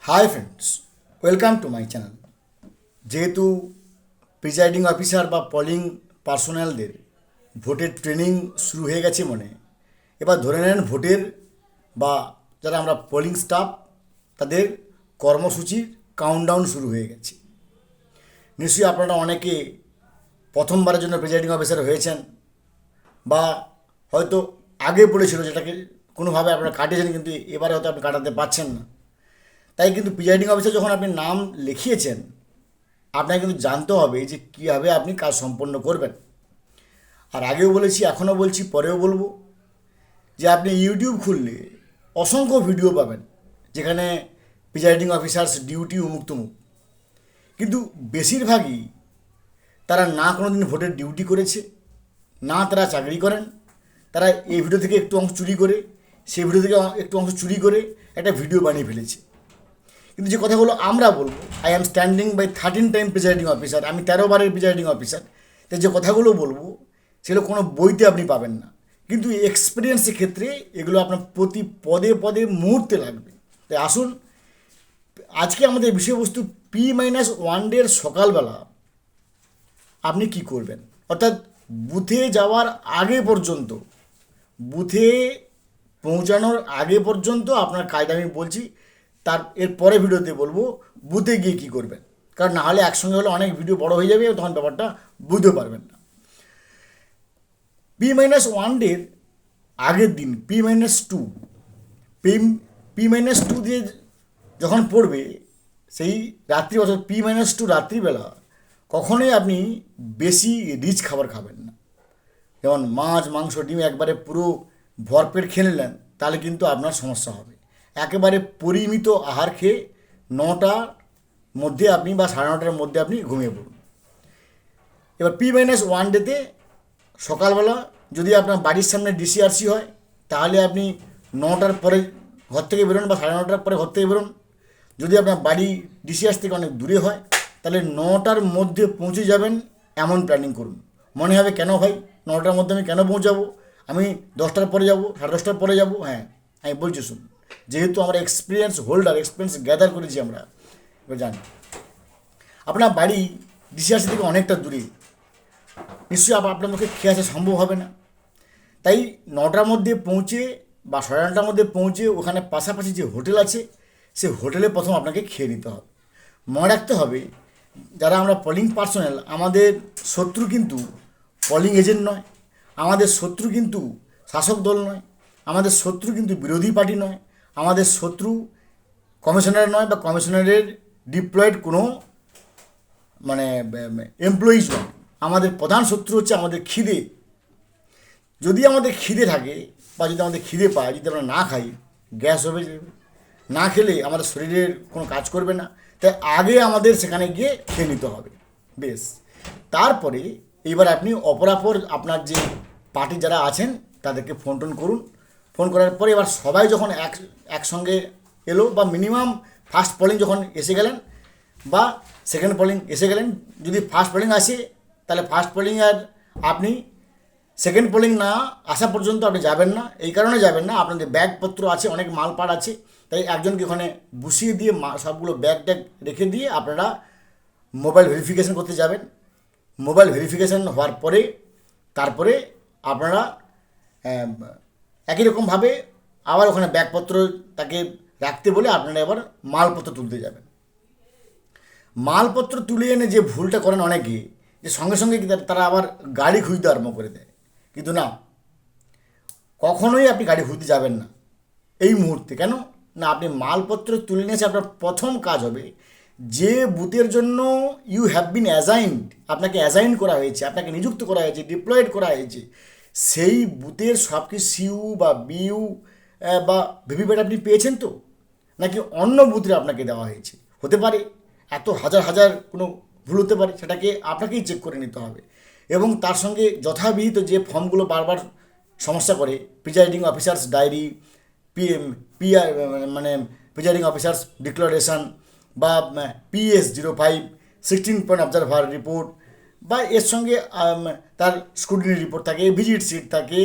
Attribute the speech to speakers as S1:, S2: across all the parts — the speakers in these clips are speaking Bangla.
S1: Hi friends, welcome to my channel. যেহেতু প্রিজাইডিং অফিসার বা পলিং পার্সোনালদের ভোটের ট্রেনিং শুরু হয়ে গেছে মনে, এবার ধরে নেন ভোটের বা যারা আমরা পোলিং স্টাফ তাদের কর্মসূচির কাউন্টডাউন শুরু হয়ে গেছে। নিশ্চয়ই আপনারা অনেকে প্রথমবারের জন্য প্রিজাইডিং অফিসার হয়েছেন বা হয়তো আগে পড়েছিল, যেটাকে কোনোভাবে আপনারা কাটিয়েছেন, কিন্তু এবারে হয়তো আপনি কাটাতে পারছেন না। তাই কিন্তু প্রিজাইডিং অফিসার যখন আপনি নাম লিখিয়েছেন, আপনাকে কিন্তু জানতে হবে যে কীভাবে আপনি কাজ সম্পন্ন করবেন। আর আগেও বলেছি, এখনও বলছি, পরেও বলবো যে আপনি ইউটিউব খুললে অসংখ্য ভিডিও পাবেন যেখানে প্রিজাইডিং অফিসার্স ডিউটি উমুক তুমুক, কিন্তু বেশিরভাগই তারা না কোনো দিন ভোটের ডিউটি করেছে, না তারা চাকরি করেন। তারা এই ভিডিও থেকে একটু অংশ চুরি করে, সেই ভিডিও থেকে একটু অংশ চুরি করে একটা ভিডিও বানিয়ে ফেলেছে। কিন্তু যে কথাগুলো আমরা বলবো, I am standing by 13 time presiding officer, আমি 13 বারের প্রিজাইডিং অফিসার। তাই যে কথাগুলো বলবো সেগুলো কোনো বইতে আপনি পাবেন না, কিন্তু এক্সপিরিয়েন্সের ক্ষেত্রে এগুলো আপনার প্রতি পদে পদে মুহূর্তে লাগবে। তাই আসুন, আজকে আমাদের বিষয়বস্তু P-1 সকালবেলা আপনি কি করবেন, অর্থাৎ বুথে যাওয়ার আগে পর্যন্ত, বুথে পৌঁছানোর আগে পর্যন্ত আপনার কাজটা আমি বলছি। তার এর পরে ভিডিওতে বলবো বুথে গিয়ে কী করবেন, কারণ না হলে একসঙ্গে হলে অনেক ভিডিও বড় হয়ে যাবে, তখন ব্যাপারটা বুঝতে পারবেন না। P-1 আগের দিন P-2, P-2 দিয়ে যখন পড়বে সেই রাত্রি, অর্থাৎ P-2 রাত্রিবেলা কখনোই আপনি বেশি রিচ খাবার খাবেন না। যেমন মাছ, মাংস, ডিম একবারে পুরো ভরপেট খেয়ে নিলেন, তাহলে কিন্তু আপনার সমস্যা হবে। একেবারে পরিমিত আহার খেয়ে 9টার মধ্যে আপনি বা 9:30টার মধ্যে আপনি ঘুমিয়ে পড়ুন। এবার P-1 সকালবেলা যদি আপনার বাড়ির সামনে ডিসিআরসি হয়, তাহলে আপনি 9টার পরে ঘর থেকে বেরোন বা 9:30টার পরে ঘর থেকে বেরোন। যদি আপনার বাড়ি ডিসিআরসি থেকে অনেক দূরে হয়, তাহলে 9টার মধ্যে পৌঁছে যাবেন এমন প্ল্যানিং করুন। মনে হবে কেন ভাই 9টার মধ্যে আমি কেন পৌঁছাবো, আমি 10টার পরে যাব, 10:30টার পরে যাব। হ্যাঁ, আমি বলছি শুনুন, যেহেতু আমরা এক্সপিরিয়েন্স হোল্ডার, এক্সপিরিয়েন্স গ্যাদার করেছি আমরা, এবার জানি আপনার বাড়ি ডিসিআরসি থেকে অনেকটা দূরে, নিশ্চয়ই আপনার মুখে খেয়ে আসা সম্ভব হবে না। তাই 9টার মধ্যে পৌঁছে বা 9:30টার মধ্যে পৌঁছে ওখানে পাশাপাশি যে হোটেল আছে, সে হোটেলে প্রথম আপনাকে খেয়ে নিতে হবে। মনে রাখতে হবে, যারা আমরা পোলিং পার্সোনাল, আমাদের শত্রু কিন্তু পোলিং এজেন্ট নয়, আমাদের শত্রু কিন্তু শাসক দল নয়, আমাদের শত্রু কিন্তু বিরোধী পার্টি নয়, আমাদের শত্রু কমিশনার নয় বা কমিশনারের ডিপ্লয়েড কোনো মানে এমপ্লয়িজ নয়। আমাদের প্রধান শত্রু হচ্ছে আমাদের খিদে। যদি আমাদের খিদে থাকে বা যদি আমাদের খিদে পায়, যদি আমরা না খাই, গ্যাস হবে যাবে, না খেলে আমাদের শরীরের কোনো কাজ করবে না। তাই আগে আমাদের সেখানে গিয়ে খেয়ে নিতে হবে। বেশ, তারপরে এইবার আপনি অপরাপর আপনার যে পার্টি যারা আছেন তাদেরকে ফোন টোন করুন। ফোন করার পরে এবার সবাই যখন একসঙ্গে এলো, বা মিনিমাম ফার্স্ট পোলিং যখন এসে গেলেন বা সেকেন্ড পোলিং এসে গেলেন, যদি ফার্স্ট পোলিং আসে তাহলে ফার্স্ট পোলিং আর আপনি সেকেন্ড পোলিং না আসা পর্যন্ত আপনি যাবেন না। এই কারণে যাবেন না, আপনাদের ব্যাগপত্র আছে, অনেক মালপাট আছে, তাই একজনকে ওখানে বসিয়ে দিয়ে সবগুলো ব্যাগ ট্যাগ রেখে দিয়ে আপনারা মোবাইল ভেরিফিকেশন করতে যাবেন। মোবাইল ভেরিফিকেশন হওয়ার পরে তারপরে আপনারা একই রকমভাবে আবার ওখানে ব্যাগপত্র তাকে রাখতে বলে আপনারা এবার মালপত্র তুলতে যাবেন। মালপত্র তুলে এনে যে ভুলটা করেন অনেকে, যে সঙ্গে সঙ্গে তারা আবার গাড়ি খুঁজতে আরম্ভ করে দেয়, কিন্তু না, কখনোই আপনি গাড়ি খুঁজতে যাবেন না এই মুহূর্তে। কেন না, আপনি মালপত্র তুলে নিয়ে এসে আপনার প্রথম কাজ হবে, যে বুথের জন্য ইউ হ্যাভ বিন অ্যাসাইন্ড, আপনাকে অ্যাসাইন করা হয়েছে, আপনাকে নিযুক্ত করা হয়েছে, ডিপ্লয়েড করা হয়েছে, সেই বুথের সব কিছু সিইউ বা বিইউ বা ভিভিপ্যাট আপনি পেয়েছেন তো, নাকি অন্য বুথে আপনাকে দেওয়া হয়েছে? হতে পারে এত হাজার হাজার কোনো ভুল হতে পারে, সেটাকে আপনাকেই চেক করে নিতে হবে। এবং তার সঙ্গে যথাবিহিত যে ফর্মগুলো বারবার সমস্যা করে, প্রিজাইডিং অফিসার্স ডায়েরি, পিআর মানে প্রিজাইডিং অফিসার্স ডিক্লারেশন, বা PS-05 16 পয়েন্ট অবজারভার রিপোর্ট, বা এর সঙ্গে তার স্ক্রুটিনি রিপোর্ট থাকে, ভিজিট সিট থাকে,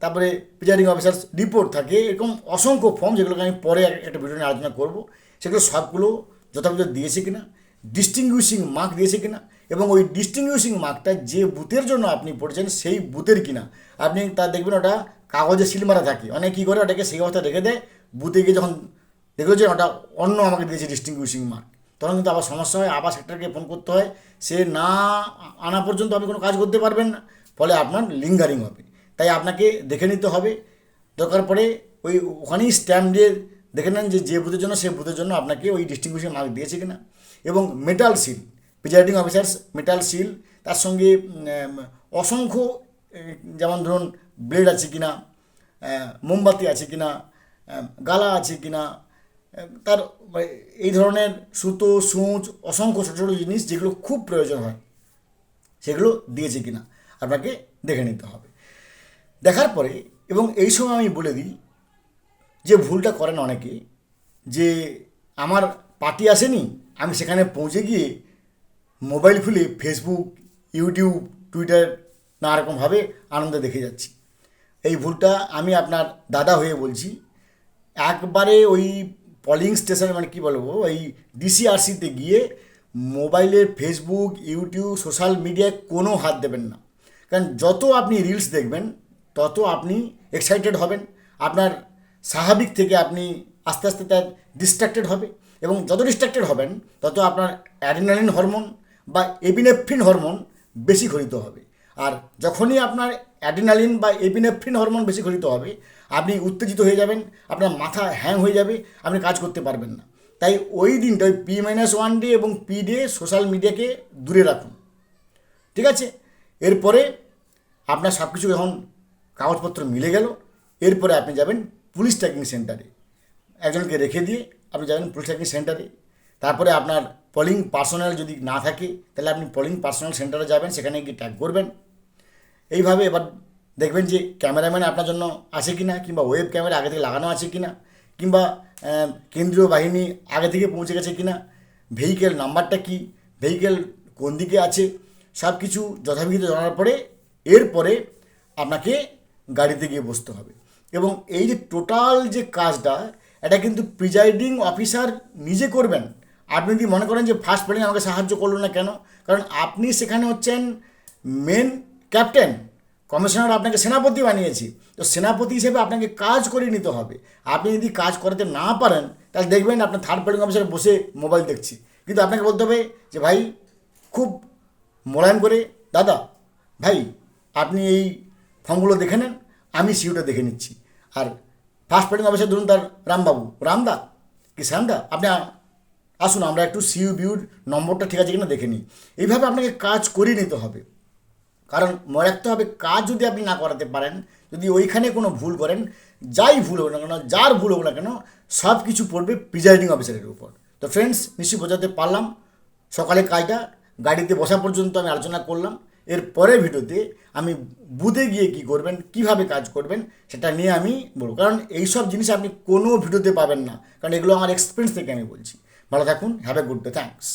S1: তারপরে প্রিজাইডিং অফিসার্স রিপোর্ট থাকে, এরকম অসংখ্য ফর্ম যেগুলোকে আমি পরে একটা ভিডিও নিয়ে আলোচনা করব, সেগুলো সবগুলো যথাযথ দিয়েছে কিনা, ডিস্টিংগুইশিং মার্ক দিয়েছে কিনা, এবং ওই ডিস্টিংগুইশিং মার্কটা যে বুথের জন্য আপনি পড়েছেন সেই বুথের কিনা। আপনি তা দেখবেন ওটা কাগজে সিল মারা থাকে, অনেক কী করে ওটাকে সেই অবস্থা রেখে দেয়, বুথে গিয়ে যখন দেখলো যে ওটা অন্য আমাকে দিয়েছে ডিস্টিংগুইশিং মার্ক, তখন কিন্তু আবার সমস্যা হয়, আবার সেক্টরকে ফোন করতে হয়, সে না আনা পর্যন্ত আপনি কোনো কাজ করতে পারবেন না, ফলে আপনার লিঙ্গারিং হবে। তাই আপনাকে দেখে নিতে হবে, দরকার পড়ে ওখানেই স্ট্যাম্প দিয়ে দেখে নেন যে বুথের জন্য সে বুথের জন্য আপনাকে ওই ডিস্টিংগুইশিং মার্ক দিয়েছে কিনা। এবং metal seal, presiding officers metal seal, তার সঙ্গে অসংখ্য যেমন ধরুন ব্লেড আছে কিনা, মোমবাতি আছে কিনা, গালা আছে কিনা, তার এই ধরনের সুতো সূচ অসংখ্য ছোটো ছোটো জিনিস যেগুলো খুব প্রয়োজন হয় সেগুলো দিয়েছে কিনা আপনাকে দেখে নিতে হবে। দেখার পরে এবং এই সময় আমি বলে দিই যে ভুলটা করেন অনেকে, যে আমার পার্টি আসেনি, আমি সেখানে পৌঁছে গিয়ে মোবাইল খুলে ফেসবুক, ইউটিউব, টুইটার নানারকমভাবে আনন্দ দেখে যাচ্ছি। এই ভুলটা আমি আপনার দাদা হয়ে বলছি, একবারে ওই পলিং স্টেশন মানে কী বলবো, ওই ডিসিআরসিতে গিয়ে মোবাইলের ফেসবুক, ইউটিউব, সোশ্যাল মিডিয়ায় কোনো হাত দেবেন না। কারণ যত আপনি রিলস দেখবেন তত আপনি এক্সাইটেড হবেন, আপনার স্বাভাবিক থেকে আপনি আস্তে আস্তে তার ডিস্ট্র্যাক্টেড হবে, এবং যত ডিস্ট্র্যাক্টেড হবেন তত আপনার অ্যাড্রিনালিন হরমোন বা এপিনেফ্রিন হরমোন বেশি ক্ষরিত হবে। আর যখনই আপনার অ্যাড্রিনালিন বা এপিনেফ্রিন হরমোন বেশি ক্ষরিত হবে, আপনি উত্তেজিত হয়ে যাবেন, আপনার মাথা হ্যাং হয়ে যাবে, আপনি কাজ করতে পারবেন না। তাই ওই দিনটা ওই P-1 ডে এবং P ডে সোশ্যাল মিডিয়াকে দূরে রাখুন, ঠিক আছে? এরপরে আপনার সব কিছু যখন কাগজপত্র মিলে গেল, এরপরে আপনি যাবেন পুলিশ ট্র্যাকিং সেন্টারে, একজনকে রেখে দিয়ে আপনি যাবেন পুলিশ ট্র্যাকিং সেন্টারে। তারপরে আপনার পোলিং পার্সোনাল যদি না থাকে তাহলে আপনি পোলিং পার্সোনাল সেন্টারে যাবেন, সেখানে গিয়ে ট্যাগ করবেন। এইভাবে এবার দেখবেন যে ক্যামেরাম্যান আপনার জন্য আছে কি না, কিংবা ওয়েব ক্যামেরা আগে থেকে লাগানো আছে কি না, কিংবা কেন্দ্রীয় বাহিনী আগে থেকে পৌঁছে গেছে কি না, ভেহিকেল নাম্বারটা কি, ভেহিকেল কোন দিকে আছে, সব কিছু যথাবিহিত জানার পরে এরপরে আপনাকে গাড়িতে গিয়ে বসতে হবে। এবং এই যে টোটাল যে কাজটা, এটা কিন্তু প্রিজাইডিং অফিসার নিজে করবেন। আপনি যদি মনে করেন যে ফার্স্ট পোলিং আমাকে সাহায্য করলো না কেন, কারণ আপনি সেখানে হচ্ছেন মেন ক্যাপ্টেন, কমিশনার আপনাকে সেনাপতি বানিয়েছি, তো সেনাপতি হিসেবে আপনাকে কাজ করে নিতে হবে। আপনি যদি কাজ করাতে না পারেন তাহলে দেখবেন আপনার থার্ড পোলিং অফিসার বসে মোবাইল দেখছি, কিন্তু আপনাকে বলতে হবে যে ভাই খুব মোলায়েম করে, দাদা ভাই আপনি এই ফর্মগুলো দেখে নেন, আমি সিউটা দেখে নিচ্ছি। আর ফার্স্ট পোলিং অফিসার ধরুন তার রামবাবু, রামদা কি শ্যামদা, আপনি আসুন আমরা একটু সিইউ বিউর নম্বরটা ঠিক আছে কিনা দেখে নিই। এইভাবে আপনাকে কাজ করিয়ে নিতে হবে। কারণ মনে রাখতে হবে, কাজ যদি আপনি না করাতে পারেন, যদি ওইখানে কোনো ভুল করেন, যাই ভুল হোক না কেন, যার ভুল হোক না কেন, সব কিছু পড়বে প্রিজাইডিং অফিসারের উপর। তো ফ্রেন্ডস, নিশ্চয়ই বোঝাতে পারলাম। সকালে কাজটা গাড়িতে বসা পর্যন্ত আমি আলোচনা করলাম। এর পরের ভিডিওতে আমি বুথে গিয়ে কী করবেন, কিভাবে কাজ করবেন, সেটা নিয়ে আমি বলবো। কারণ এইসব জিনিস আপনি কোনো ভিডিওতে পাবেন না, কারণ এগুলো আমার এক্সপিরিয়েন্স থেকে আমি বলছি। ভালো থাকুন, have a good day, thanks.